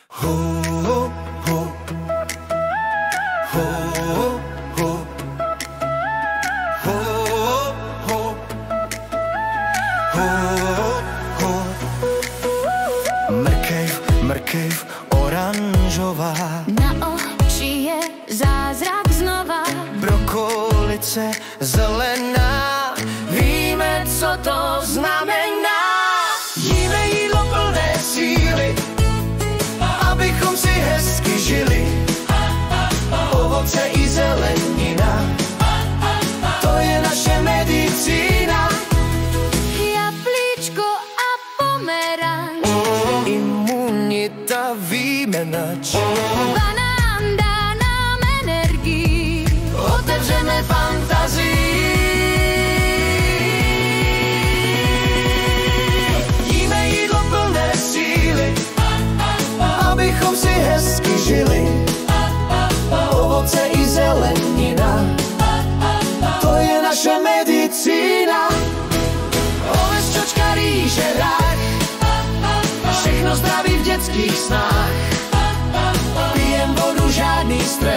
Ho, ho, ho. Ho, ho. Ho, ho. Ho, ho. Mrkev, mrkev, oranžová. Na oči je zázrak znova. Brokolice zelená. Víme, co to znamená. Jíme jídlo plné síly, abychom si hezky žili. Ovoce i zelenina, to je naše medicína. Jablíčko a pomeranč, Imunita víme nač. banán dá nám energii. Otevřeme fantazii. Jíme jídlo plné síly, abychom si hezky žili. Ovoce i zelenina, to je naše medicína. Oves, čočka, rýže, rách, všechno zdraví v dětských snách. Pijem vodu, žádný stres.